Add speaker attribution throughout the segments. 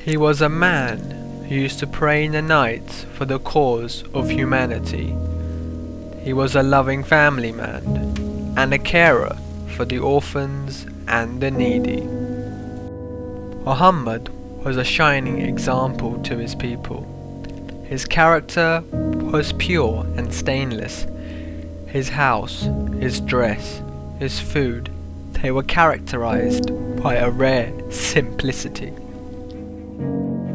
Speaker 1: He was a man who used to pray in the night for the cause of humanity. He was a loving family man and a carer for the orphans and the needy. Muhammad was a shining example to his people. His character was pure and stainless. His house, his dress, his food, they were characterized by a rare simplicity.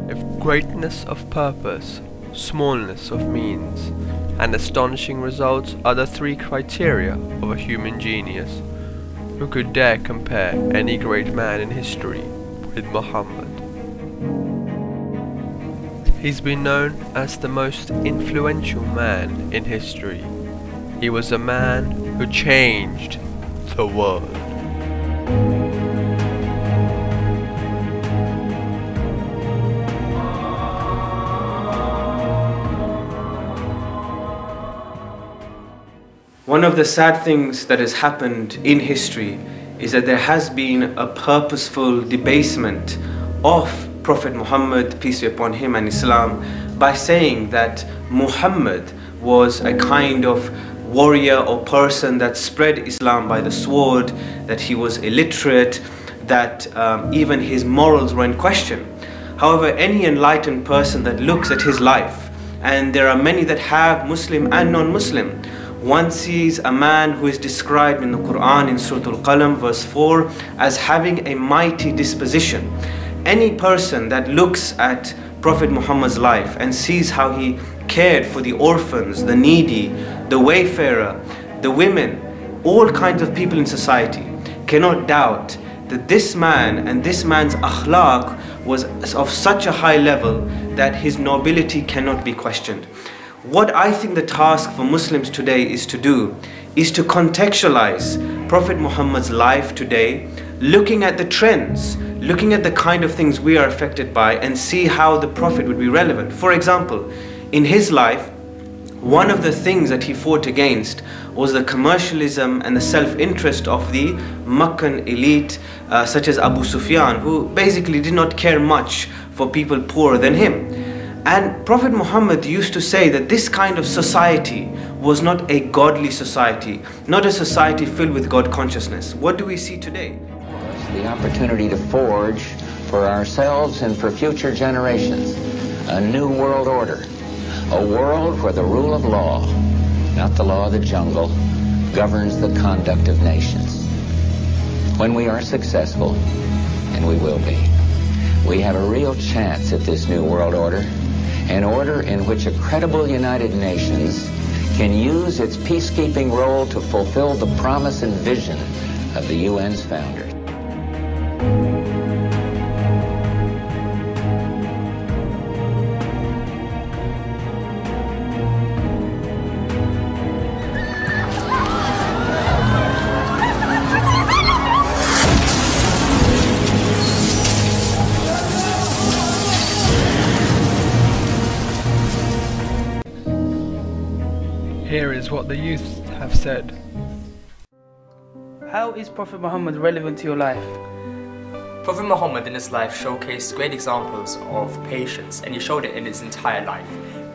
Speaker 1: If greatness of purpose, smallness of means, and astonishing results are the three criteria of a human genius, who could dare compare any great man in history with Muhammad? He's been known as the most influential man in history. He was a man who changed the world.
Speaker 2: One of the sad things that has happened in history is that there has been a purposeful debasement of Prophet Muhammad, peace be upon him, and Islam, by saying that Muhammad was a kind of warrior or person that spread Islam by the sword, that he was illiterate, that even his morals were in question. However, any enlightened person that looks at his life, and there are many that have Muslim and non-Muslim, one sees a man who is described in the Quran in Surah Al-Qalam verse 4 as having a mighty disposition. Any person that looks at Prophet Muhammad's life and sees how he cared for the orphans, the needy, the wayfarer, the women, all kinds of people in society, cannot doubt that this man and this man's akhlaq was of such a high level that his nobility cannot be questioned. What I think the task for Muslims today is to do is to contextualize Prophet Muhammad's life today, looking at the trends, looking at the kind of things we are affected by, and see how the Prophet would be relevant. For example, in his life, one of the things that he fought against was the commercialism and the self-interest of the Meccan elite, such as Abu Sufyan, who basically did not care much for people poorer than him. And Prophet Muhammad used to say that this kind of society was not a godly society, not a society filled with God consciousness. What do we see today?
Speaker 3: The opportunity to forge for ourselves and for future generations a new world order, a world where the rule of law, not the law of the jungle, governs the conduct of nations. When we are successful, and we will be, we have a real chance at this new world order, an order in which a credible United Nations can use its peacekeeping role to fulfill the promise and vision of the UN's founders.
Speaker 1: Here is what the youth have said.
Speaker 4: How is Prophet Muhammad relevant to your life?
Speaker 5: Prophet Muhammad in his life showcased great examples of patience, and he showed it in his entire life.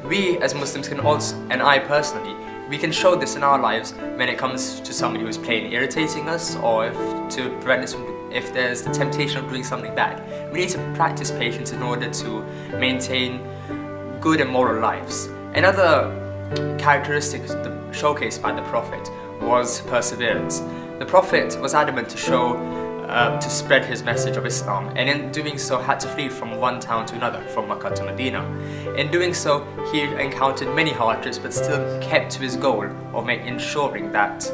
Speaker 5: We as Muslims can also, and I personally, we can show this in our lives when it comes to somebody who's plain irritating us, or to prevent us from, if there's the temptation of doing something bad. We need to practice patience in order to maintain good and moral lives. Another characteristic showcased by the Prophet was perseverance. The Prophet was adamant to spread his message of Islam, and in doing so had to flee from one town to another, from Mecca to Medina. In doing so, he encountered many hardships, but still kept to his goal of ensuring that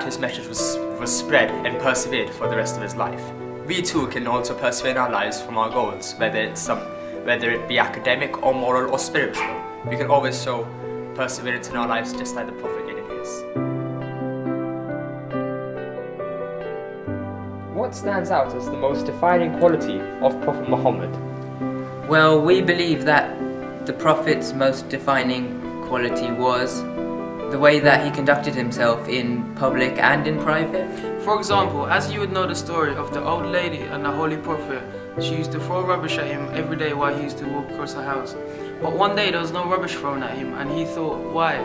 Speaker 5: his message was spread and persevered for the rest of his life. We too can also persevere in our lives from our goals, whether it be academic or moral or spiritual. We can always show perseverance in our lives just like the Prophet did in his.
Speaker 6: What stands out as the most defining quality of Prophet Muhammad?
Speaker 7: Well, we believe that the Prophet's most defining quality was the way that he conducted himself in public and in private.
Speaker 4: For example, as you would know the story of the old lady and the Holy Prophet she used to throw rubbish at him every day while he used to walk across the house. But one day there was no rubbish thrown at him, and he thought, why?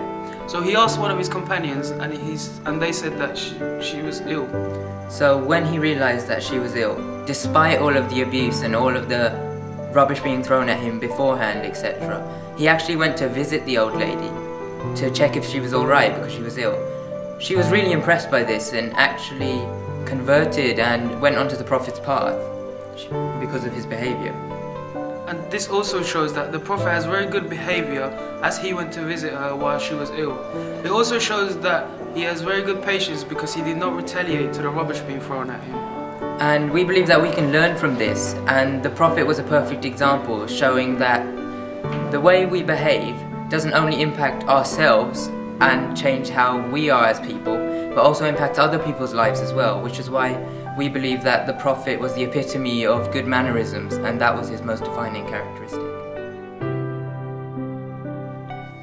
Speaker 4: So he asked one of his companions, and they said that she was ill.
Speaker 7: So when he realized that she was ill, despite all of the abuse and all of the rubbish being thrown at him beforehand, etc., he actually went to visit the old lady to check if she was alright because she was ill. She was really impressed by this and actually converted and went onto the Prophet's path because of his behaviour.
Speaker 4: And this also shows that the Prophet has very good behaviour as he went to visit her while she was ill. It also shows that he has very good patience because he did not retaliate to the rubbish being thrown at him.
Speaker 7: And we believe that we can learn from this, and the Prophet was a perfect example, showing that the way we behave doesn't only impact ourselves and change how we are as people, but also impacts other people's lives as well, which is why we believe that the Prophet was the epitome of good mannerisms, and that was his most defining characteristic.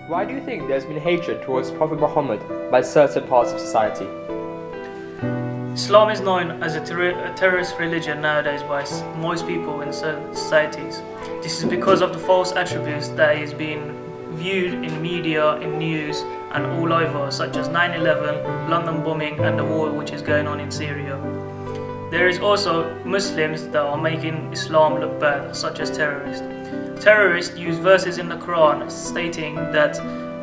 Speaker 6: Why do you think there's been hatred towards Prophet Muhammad by certain parts of society?
Speaker 8: Islam is known as a terrorist religion nowadays by most people in certain societies. This is because of the false attributes that is being viewed in media, in news and all over, such as 9/11, London bombing and the war which is going on in Syria. There is also Muslims that are making Islam look bad, such as terrorists. Terrorists use verses in the Quran stating that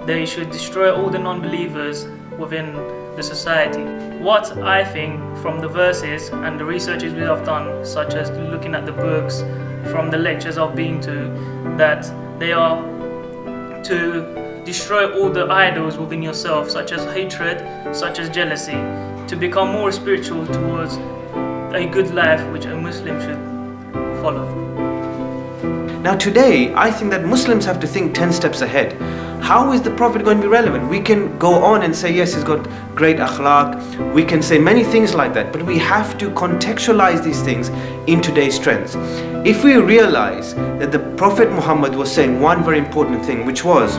Speaker 8: they should destroy all the non-believers within the society. What I think from the verses and the researches we have done, such as looking at the books, from the lectures I've been to, that they are to destroy all the idols within yourself, such as hatred, such as jealousy, to become more spiritual towards a good life which a Muslim should follow.
Speaker 2: Now today, I think that Muslims have to think 10 steps ahead. How is the Prophet going to be relevant? We can go on and say, yes, he's got great akhlaq. We can say many things like that, but we have to contextualize these things in today's trends. If we realize that the Prophet Muhammad was saying one very important thing, which was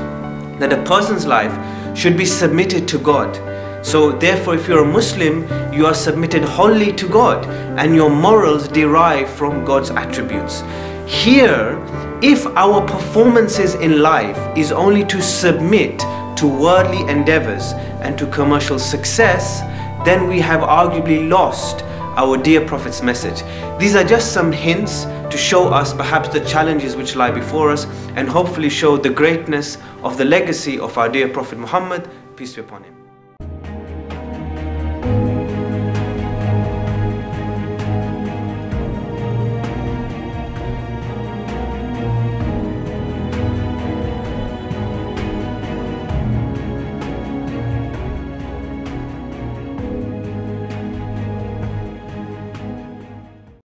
Speaker 2: that a person's life should be submitted to God. So therefore, if you're a Muslim, you are submitted wholly to God, and your morals derive from God's attributes. Here, if our performances in life is only to submit to worldly endeavors and to commercial success, then we have arguably lost our dear Prophet's message. These are just some hints to show us perhaps the challenges which lie before us, and hopefully show the greatness of the legacy of our dear Prophet Muhammad, peace be upon him.